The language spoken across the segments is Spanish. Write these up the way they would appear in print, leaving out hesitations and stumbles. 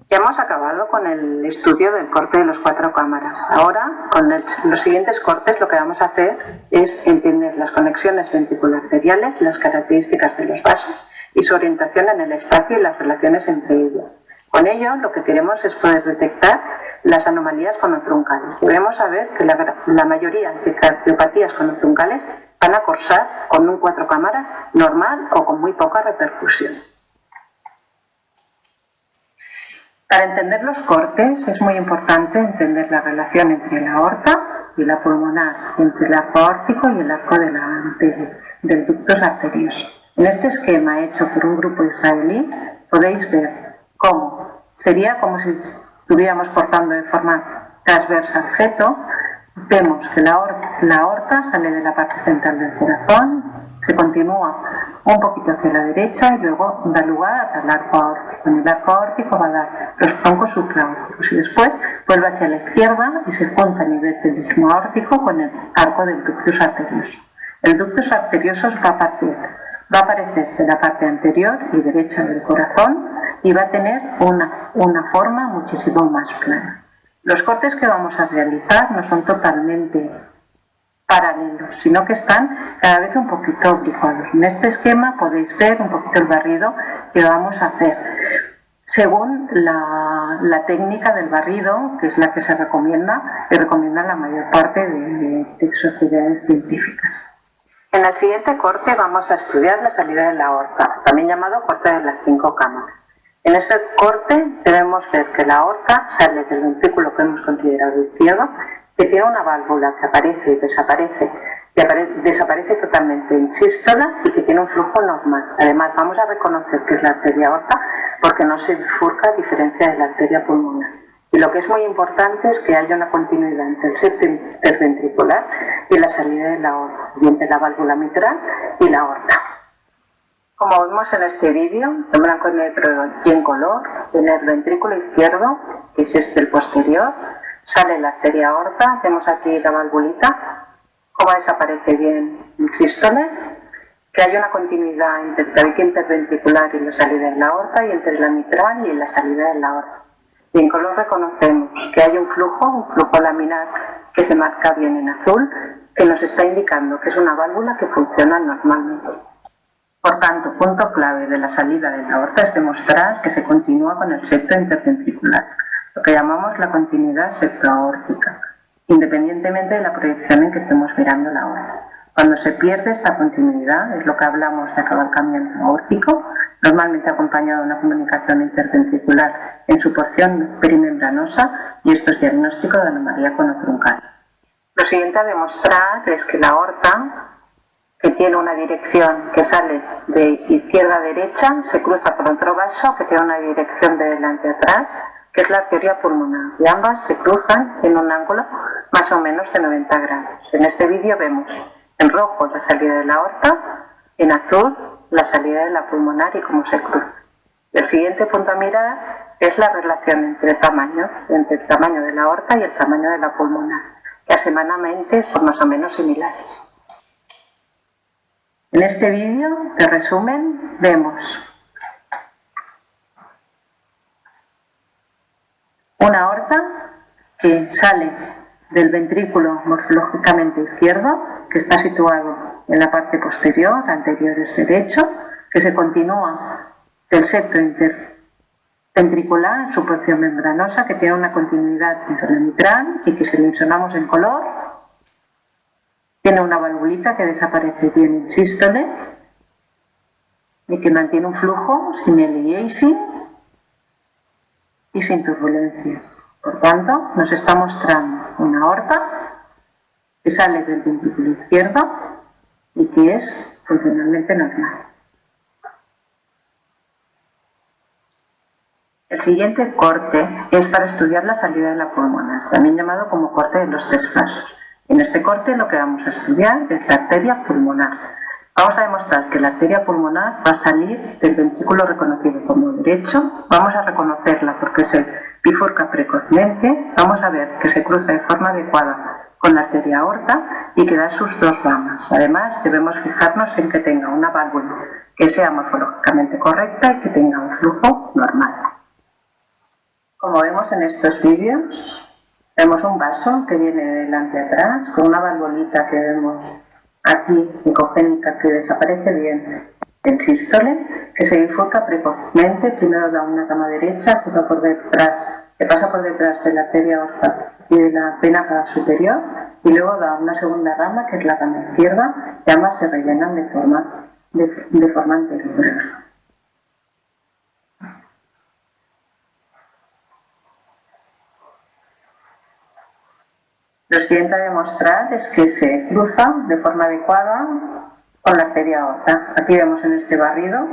Ya hemos acabado con el estudio del corte de los 4 cámaras. Ahora, con los siguientes cortes, lo que vamos a hacer es entender las conexiones ventriculoarteriales, las características de los vasos y su orientación en el espacio y las relaciones entre ellos. Con ello, lo que queremos es poder detectar las anomalías conotruncales. Debemos saber que la mayoría de cardiopatías conotruncales van a cursar con un 4 cámaras normal o con muy poca repercusión. Para entender los cortes es muy importante entender la relación entre la aorta y la pulmonar, entre el arco aórtico y el arco de la arteria, del ductus arterioso. En este esquema hecho por un grupo israelí podéis ver cómo sería como si estuviéramos cortando de forma transversa el feto. Vemos que la aorta sale de la parte central del corazón, se continúa un poquito hacia la derecha y luego da lugar al arco aórtico. En el arco aórtico va a dar los troncos supraórticos y después vuelve hacia la izquierda y se junta a nivel del istmo aórtico con el arco del ductus arterioso. El ductus arterioso va a aparecer de la parte anterior y derecha del corazón y va a tener una forma muchísimo más plana. Los cortes que vamos a realizar no son totalmente paralelos, sino que están cada vez un poquito oblicuados. En este esquema podéis ver un poquito el barrido que vamos a hacer según la técnica del barrido, que es la que se recomienda y recomienda la mayor parte de sociedades científicas. En el siguiente corte vamos a estudiar la salida de la aorta, también llamado corte de las 5 cámaras. En este corte debemos ver que la aorta sale del ventrículo que hemos considerado izquierdo, que tiene una válvula que aparece y desaparece totalmente en sístola y que tiene un flujo normal. Además, vamos a reconocer que es la arteria aorta porque no se bifurca a diferencia de la arteria pulmonar. Y lo que es muy importante es que haya una continuidad entre el septo interventricular y la salida de la aorta, y entre la válvula mitral y la aorta. Como vemos en este vídeo, en blanco y negro y en color, en el ventrículo izquierdo, que es el posterior, sale la arteria aorta, vemos aquí la valvulita, cómo desaparece bien el sístole, que hay una continuidad entre el tabique interventricular y la salida de la aorta, y entre la mitral y la salida de la aorta. Y en color reconocemos que hay un flujo laminar que se marca bien en azul, que nos está indicando que es una válvula que funciona normalmente. Por tanto, punto clave de la salida de la aorta es demostrar que se continúa con el septo interventricular, lo que llamamos la continuidad septoaórtica, independientemente de la proyección en que estemos mirando la aorta. Cuando se pierde esta continuidad, es lo que hablamos de acabalcamiento aórtico, normalmente acompañado de una comunicación interventricular en su porción perimembranosa, y esto es diagnóstico de anomalía conotruncal. Lo siguiente a demostrar es que la aorta, que tiene una dirección que sale de izquierda a derecha, se cruza por otro vaso que tiene una dirección de delante a atrás, que es la arteria pulmonar, y ambas se cruzan en un ángulo más o menos de 90 grados. En este vídeo vemos en rojo la salida de la aorta, en azul la salida de la pulmonar y cómo se cruza. El siguiente punto a mirar es la relación entre el tamaño de la aorta y el tamaño de la pulmonar, que asemanamente son más o menos similares. En este vídeo, de resumen, vemos una aorta que sale del ventrículo morfológicamente izquierdo, que está situado en la parte posterior, anterior es derecho, que se continúa del septo interventricular en su porción membranosa, que tiene una continuidad intermitral y que si mencionamos en color, tiene una valvulita que desaparece bien en sístole y que mantiene un flujo sin aliasing y sin turbulencias. Por tanto, nos está mostrando una aorta que sale del ventrículo izquierdo y que es funcionalmente normal. El siguiente corte es para estudiar la salida de la pulmonar, también llamado como corte de los 3 vasos. En este corte lo que vamos a estudiar es la arteria pulmonar. Vamos a demostrar que la arteria pulmonar va a salir del ventrículo reconocido como derecho. Vamos a reconocerla porque se bifurca precozmente. Vamos a ver que se cruza de forma adecuada con la arteria aorta y que da sus 2 ramas. Además, debemos fijarnos en que tenga una válvula que sea morfológicamente correcta y que tenga un flujo normal. Como vemos en estos vídeos, vemos un vaso que viene de delante a atrás con una valvolita que vemos aquí, icogénica, que desaparece bien el sístole, que se bifurca precozmente. Primero da una rama derecha que pasa por detrás de la arteria aorta y de la vena cava superior, y luego da una segunda rama que es la rama izquierda, y ambas se rellenan de forma anterior. Lo siguiente a demostrar es que se cruza de forma adecuada con la arteria aorta. Aquí vemos en este barrido,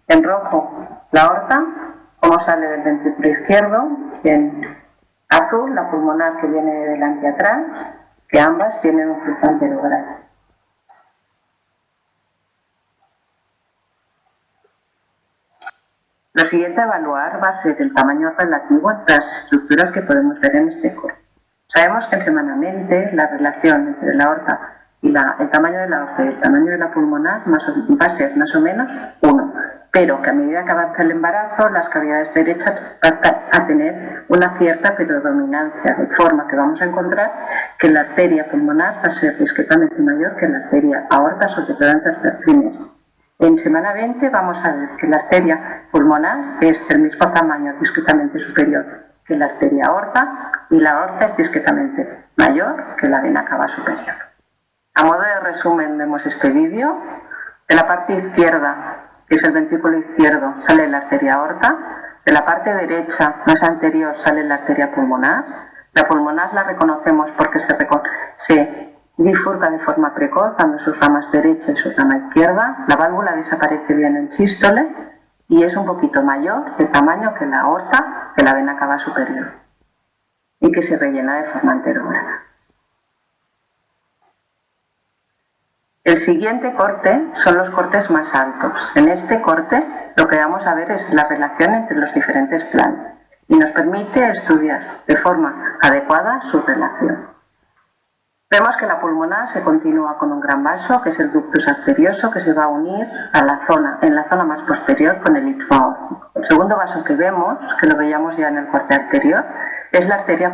en rojo, la aorta, cómo sale del ventrículo izquierdo, y en azul, la pulmonar que viene de delante a atrás, que ambas tienen un flujo anterogrado. Lo siguiente a evaluar va a ser el tamaño relativo entre las estructuras que podemos ver en este corte. Sabemos que en semana 20 la relación entre la aorta y el tamaño de la aorta y el tamaño de la pulmonar va a ser más o menos 1, pero que a medida que avanza el embarazo, las cavidades derechas van a tener una cierta predominancia, de forma que vamos a encontrar que la arteria pulmonar va a ser discretamente mayor que la arteria aorta, sobre todo en el tercer trimestre. En semana 20 vamos a ver que la arteria pulmonar es del mismo tamaño, discretamente superior que la arteria aorta, y la aorta es discretamente mayor que la vena cava superior. A modo de resumen, vemos este vídeo. De la parte izquierda, que es el ventrículo izquierdo, sale la arteria aorta. De la parte derecha, más anterior, sale la arteria pulmonar. La pulmonar la reconocemos porque se bifurca de forma precoz, dando sus ramas derecha y su rama izquierda. La válvula desaparece bien en sístole y es un poquito mayor de tamaño que la aorta, que la vena cava superior, y que se rellena de forma anterograda. El siguiente corte son los cortes más altos. En este corte lo que vamos a ver es la relación entre los diferentes planos y nos permite estudiar de forma adecuada su relación. Vemos que la pulmonar se continúa con un gran vaso, que es el ductus arterioso, que se va a unir en la zona más posterior con el istmo aórtico. El segundo vaso que vemos, que lo veíamos ya en el corte anterior, es la arteria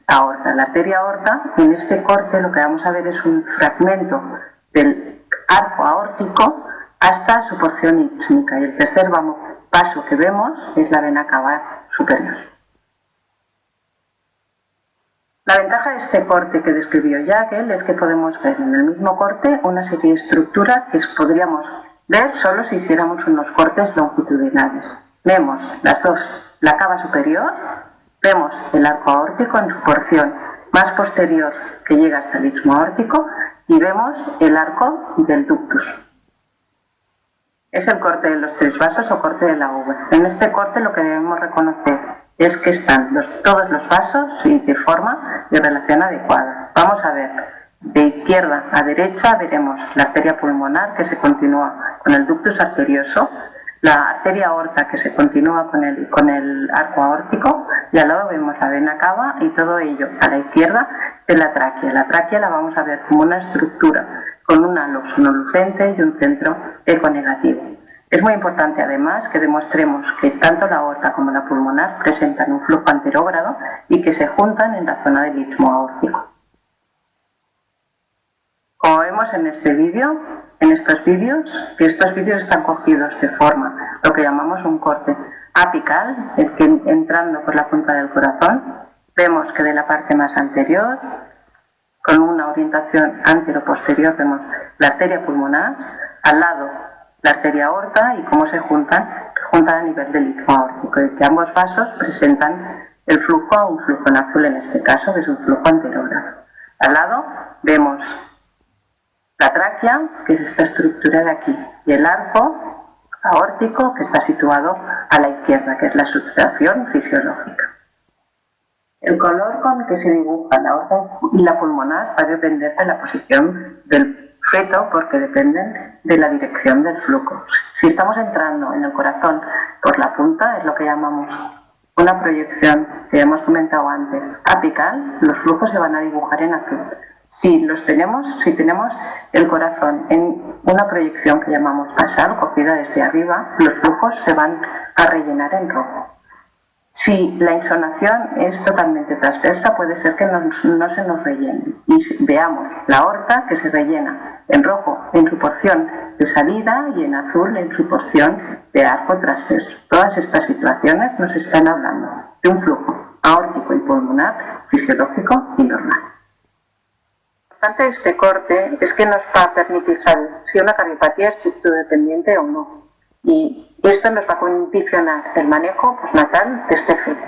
aorta. La arteria aorta, en este corte lo que vamos a ver es un fragmento del arco aórtico hasta su porción ístmica, y el tercer vaso que vemos es la vena cava superior. La ventaja de este corte que describió Jagel es que podemos ver en el mismo corte una serie de estructuras que podríamos ver solo si hiciéramos unos cortes longitudinales. Vemos las dos, la cava superior, vemos el arco aórtico en su porción más posterior que llega hasta el istmo aórtico, y vemos el arco del ductus. Es el corte de los tres vasos o corte de la V. En este corte lo que debemos reconocer es que están todos los vasos y de forma y relación adecuada. Vamos a ver, de izquierda a derecha veremos la arteria pulmonar que se continúa con el ductus arterioso, la arteria aorta que se continúa con el arco aórtico, y al lado vemos la vena cava, y todo ello a la izquierda de la tráquea. La tráquea la vamos a ver como una estructura con un halo sonolucente y un centro econegativo. Es muy importante además que demostremos que tanto la aorta como la pulmonar presentan un flujo anterógrado y que se juntan en la zona del istmo aórtico. Como vemos en este vídeo, en estos vídeos están cogidos de forma, lo que llamamos un corte apical, el que entrando por la punta del corazón, vemos que de la parte más anterior, con una orientación antero-posterior, vemos la arteria pulmonar, al lado la arteria aorta, y cómo se juntan a nivel del istmo aórtico, y que ambos vasos presentan el flujo, un flujo en azul en este caso, que es un flujo anterógrado. Al lado vemos la tráquea, que es esta estructura de aquí, y el arco aórtico, que está situado a la izquierda, que es la sustracción fisiológica. El color con que se dibuja la aorta y la pulmonar va a depender de la posición del feto, porque dependen de la dirección del flujo. Si estamos entrando en el corazón por la punta, es lo que llamamos una proyección, que hemos comentado antes, apical, los flujos se van a dibujar en azul. Si tenemos el corazón en una proyección que llamamos basal, cogida desde arriba, los flujos se van a rellenar en rojo. Si la insonación es totalmente transversa, puede ser que no se nos rellene y veamos la aorta que se rellena en rojo en su porción de salida y en azul en su porción de arco transverso. Todas estas situaciones nos están hablando de un flujo aórtico y pulmonar fisiológico y normal. Lo importante de este corte es que nos va a permitir saber si una cardiopatía es estructurodependiente o no. Y esto nos va a condicionar el manejo postnatal de este feto.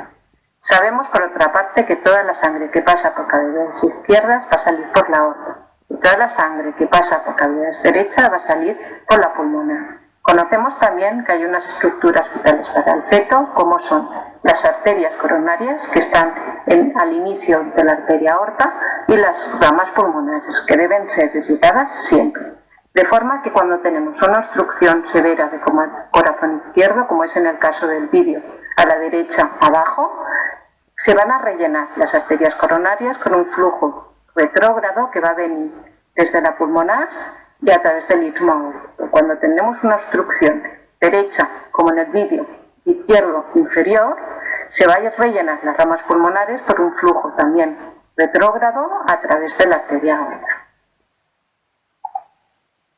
Sabemos, por otra parte, que toda la sangre que pasa por cavidades izquierdas va a salir por la aorta y toda la sangre que pasa por cavidades derechas va a salir por la pulmonar. Conocemos también que hay unas estructuras vitales para el feto, como son las arterias coronarias, que están al inicio de la arteria aorta, y las ramas pulmonares, que deben ser irrigadas siempre. De forma que cuando tenemos una obstrucción severa de corazón izquierdo, como es en el caso del vídeo, a la derecha abajo, se van a rellenar las arterias coronarias con un flujo retrógrado que va a venir desde la pulmonar y a través del istmo aórtico. Cuando tenemos una obstrucción derecha, como en el vídeo, izquierdo inferior, se van a rellenar las ramas pulmonares por un flujo también retrógrado a través de la arteria aorta.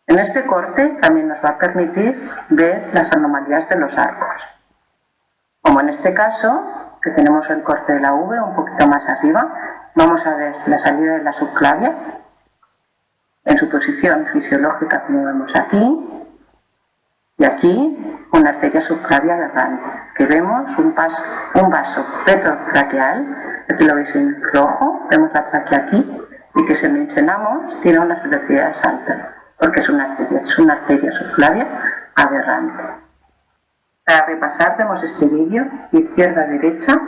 En este corte también nos va a permitir ver las anomalías de los arcos. Como en este caso, que tenemos el corte de la V un poquito más arriba, vamos a ver la salida de la subclavia en su posición fisiológica, como vemos aquí, y aquí una arteria subclavia aberrante, que vemos un vaso retrotraqueal, aquí lo veis en rojo, vemos la tráquea aquí, y que si lo ensenamos tiene unas velocidades altas, porque es una arteria subclavia aberrante. Para repasar, vemos este vídeo, izquierda a derecha,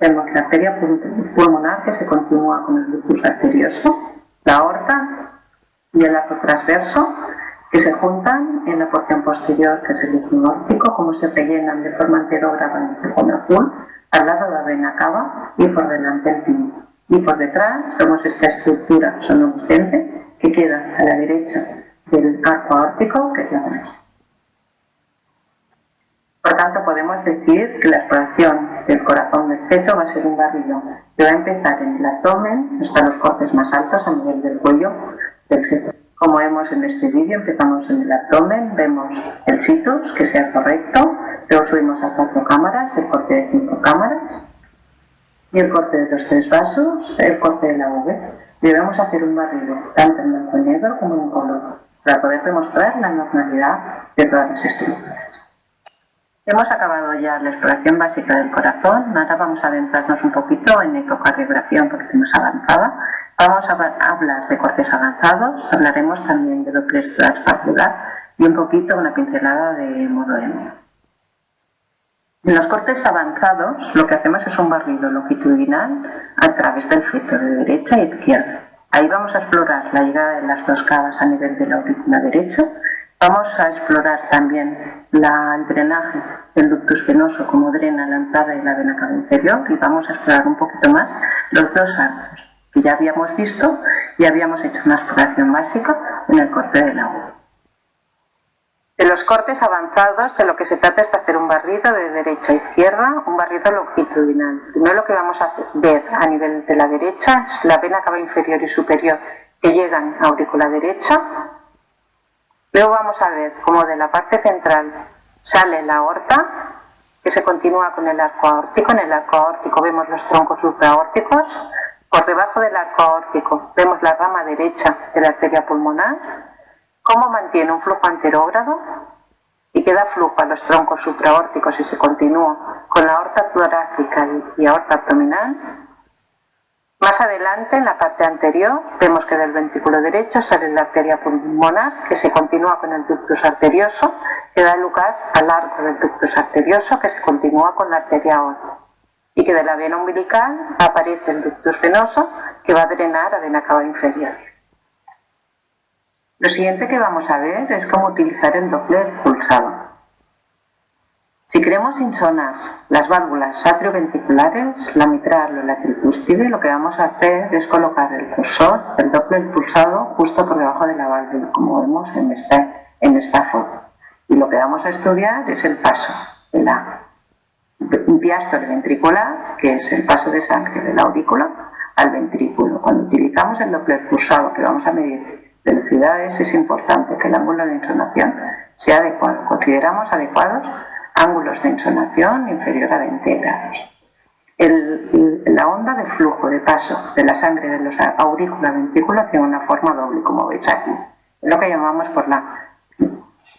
vemos la arteria pulmonar que se continúa con el ductus arterioso, la aorta y el arco transverso, que se juntan en la porción posterior, que es el istmo aórtico, como se rellenan de forma anterógrada en el fondo azul, al lado de la vena cava y por delante el timo. Y por detrás vemos esta estructura sonoluscente que queda a la derecha del arco aórtico, que es la tráquea. Por tanto, podemos decir que la exploración del corazón del feto va a ser un barrido que va a empezar en el abdomen hasta los cortes más altos a nivel del cuello del feto. Como vemos en este vídeo, empezamos en el abdomen, vemos el situs, que sea correcto, luego subimos a 4 cámaras, el corte de 5 cámaras, y el corte de los 3 vasos, el corte de la V. Debemos hacer un barrido, tanto en blanco y negro como en color, para poder demostrar la normalidad de todas las estructuras. Hemos acabado ya la exploración básica del corazón, ahora vamos a adentrarnos un poquito en ecocardiografía un poquito más avanzada. Vamos a hablar de cortes avanzados, hablaremos también de doppler transvalvular y un poquito una pincelada de modo M. En los cortes avanzados lo que hacemos es un barrido longitudinal a través del feto de derecha a izquierda. Ahí vamos a explorar la llegada de las 2 cavas a nivel de la aurícula derecha. Vamos a explorar también el drenaje del ductus venoso, como drena la entrada y la vena cava inferior, y vamos a explorar un poquito más los 2 arcos que ya habíamos visto y habíamos hecho una exploración básica en el corte de la U. De los cortes avanzados, de lo que se trata es de hacer un barrido de derecha a izquierda, un barrido longitudinal. Primero lo que vamos a ver a nivel de la derecha es la vena cava inferior y superior que llegan a aurícula derecha. Luego vamos a ver cómo de la parte central sale la aorta, que se continúa con el arco aórtico. En el arco aórtico vemos los troncos supraaórticos. Por debajo del arco aórtico vemos la rama derecha de la arteria pulmonar, cómo mantiene un flujo anterógrado y que da flujo a los troncos supraaórticos y se continúa con la aorta torácica y aorta abdominal. Más adelante, en la parte anterior, vemos que del ventrículo derecho sale la arteria pulmonar, que se continúa con el ductus arterioso, que da lugar al arco del ductus arterioso, que se continúa con la arteria aorta. Y que de la vena umbilical aparece el ductus venoso, que va a drenar a vena cava inferior. Lo siguiente que vamos a ver es cómo utilizar el Doppler pulsado. Si queremos insonar las válvulas atrioventriculares, la mitral o la tricúspide, lo que vamos a hacer es colocar el cursor del Doppler pulsado justo por debajo de la válvula, como vemos en esta foto. Y lo que vamos a estudiar es el paso de la diástole ventricular, que es el paso de sangre de la aurícula al ventrículo. Cuando utilizamos el Doppler pulsado, que vamos a medir velocidades, es importante que el ángulo de insonación sea adecuado. Consideramos adecuados ángulos de insonación inferior a 20 grados. La onda de flujo de paso de la sangre de los aurícula a ventrículo tiene una forma doble, como veis aquí. Es lo que llamamos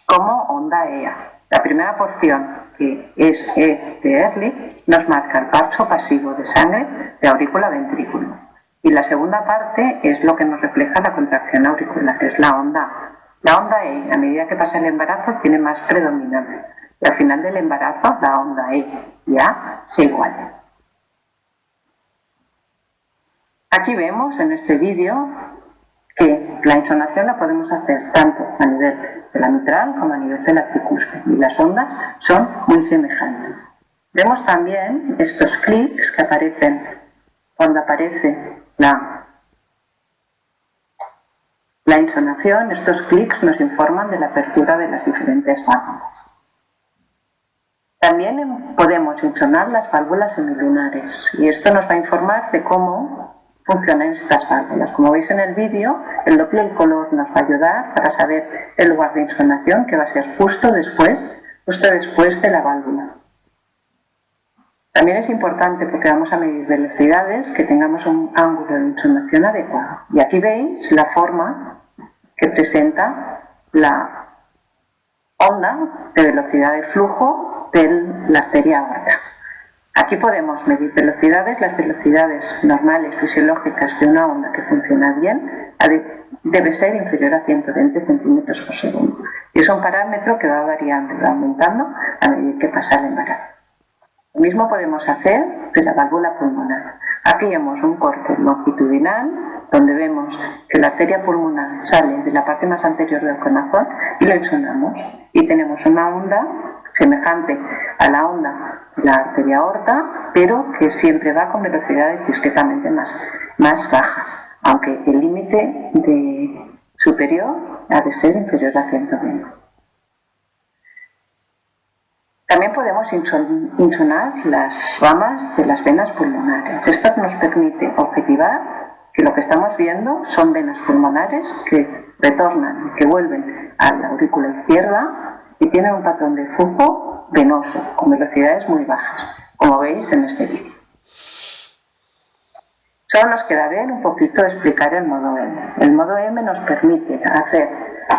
como onda EA. La primera porción, que es E de Ehrlich, nos marca el paso pasivo de sangre de aurícula a ventrículo. Y la segunda parte es lo que nos refleja la contracción auricular, que es la onda A. La onda E, a medida que pasa el embarazo, tiene más predominancia. Y al final del embarazo, la onda E y A se igualan. Aquí vemos en este vídeo que la insonación la podemos hacer tanto a nivel de la mitral como a nivel de la tricúspide, y las ondas son muy semejantes. Vemos también estos clics que aparecen cuando aparece la insonación. Estos clics nos informan de la apertura de las diferentes válvulas. También podemos insonar las válvulas semilunares, y esto nos va a informar de cómo funcionan estas válvulas. Como veis en el vídeo, el Doppler color nos va a ayudar para saber el lugar de insonación, que va a ser justo después de la válvula. También es importante, porque vamos a medir velocidades, que tengamos un ángulo de insonación adecuado. Y aquí veis la forma que presenta la onda de velocidad de flujo de la arteria aorta. Aquí podemos medir velocidades. Las velocidades normales, fisiológicas de una onda que funciona bien debe ser inferior a 120 centímetros por segundo. Y es un parámetro que va variando y va aumentando a medida que pasa el embarazo. Lo mismo podemos hacer de la válvula pulmonar. Aquí vemos un corte longitudinal donde vemos que la arteria pulmonar sale de la parte más anterior del corazón y lo insonamos. Y tenemos una onda semejante a la onda de la arteria aorta, pero que siempre va con velocidades discretamente más bajas, aunque el límite superior ha de ser inferior a 120. También podemos insonar las ramas de las venas pulmonares. Esto nos permite objetivar que lo que estamos viendo son venas pulmonares que retornan, que vuelven a la aurícula izquierda y tienen un patrón de flujo venoso con velocidades muy bajas, como veis en este vídeo. Solo nos queda ver un poquito explicar el modo M. El modo M nos permite hacer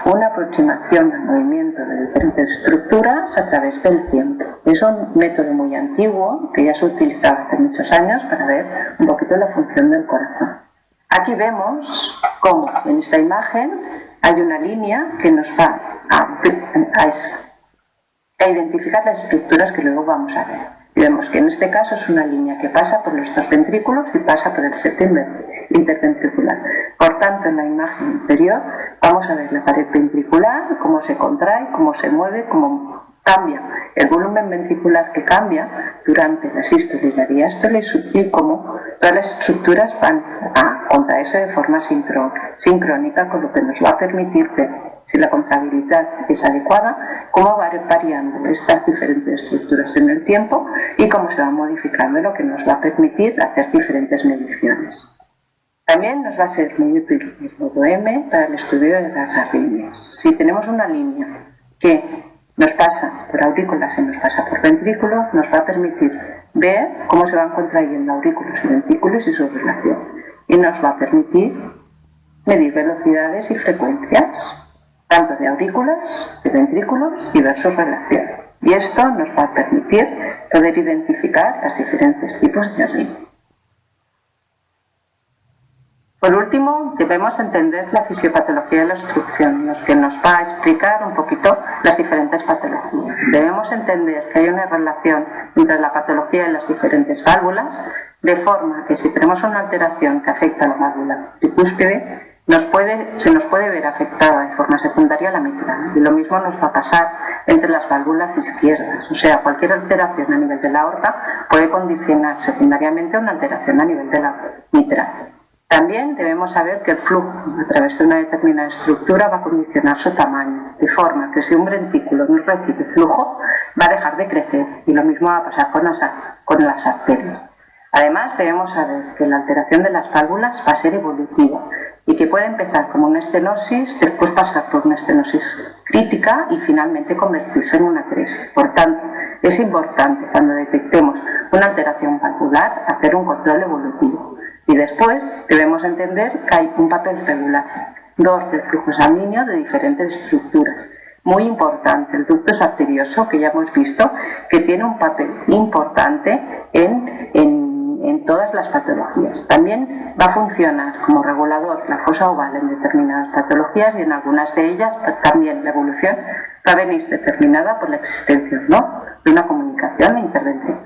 una aproximación al movimiento de diferentes estructuras a través del tiempo. Es un método muy antiguo que ya se utilizaba hace muchos años para ver un poquito la función del corazón. Aquí vemos cómo en esta imagen hay una línea que nos va a identificar las estructuras que luego vamos a ver. Y vemos que en este caso es una línea que pasa por los dos ventrículos y pasa por el septo interventricular. Por tanto, en la imagen inferior vamos a ver la pared ventricular, cómo se contrae, cómo se mueve, cómo cambia el volumen ventricular, que cambia durante la sístole y la diástole, y cómo todas las estructuras van a contraerse de forma sincrónica, con lo que nos va a permitir ver si la contractilidad es adecuada, cómo va variando estas diferentes estructuras en el tiempo y cómo se va modificando, lo que nos va a permitir hacer diferentes mediciones. También nos va a ser muy útil el modo M para el estudio de las arritmias. Si tenemos una línea que nos pasa por aurículas y nos pasa por ventrículos, nos va a permitir ver cómo se van contrayendo aurículos y ventrículos y su relación. Y nos va a permitir medir velocidades y frecuencias, tanto de aurículas, de ventrículos y ver su relación. Y esto nos va a permitir poder identificar los diferentes tipos de arritmia. Por último, debemos entender la fisiopatología de la obstrucción, lo que nos va a explicar un poquito las diferentes patologías. Debemos entender que hay una relación entre la patología y las diferentes válvulas, de forma que si tenemos una alteración que afecta a la válvula tricúspide, se nos puede ver afectada de forma secundaria la mitral. Y lo mismo nos va a pasar entre las válvulas izquierdas. O sea, cualquier alteración a nivel de la aorta puede condicionar secundariamente una alteración a nivel de la mitral. También debemos saber que el flujo a través de una determinada estructura va a condicionar su tamaño, de forma que si un ventículo no recibe flujo, va a dejar de crecer, y lo mismo va a pasar con las arterias. Además, debemos saber que la alteración de las válvulas va a ser evolutiva y que puede empezar como una estenosis, después pasar por una estenosis crítica y finalmente convertirse en una crisis. Por tanto, es importante cuando detectemos una alteración valvular hacer un control evolutivo. Y después debemos entender que hay un papel regulador del flujo sanguíneo de diferentes estructuras. Muy importante, el ducto arterioso, que ya hemos visto, que tiene un papel importante en todas las patologías. También va a funcionar como regulador la fosa oval en determinadas patologías y en algunas de ellas también la evolución va a venir determinada por la existencia, ¿no?, de una comunicación e intervención.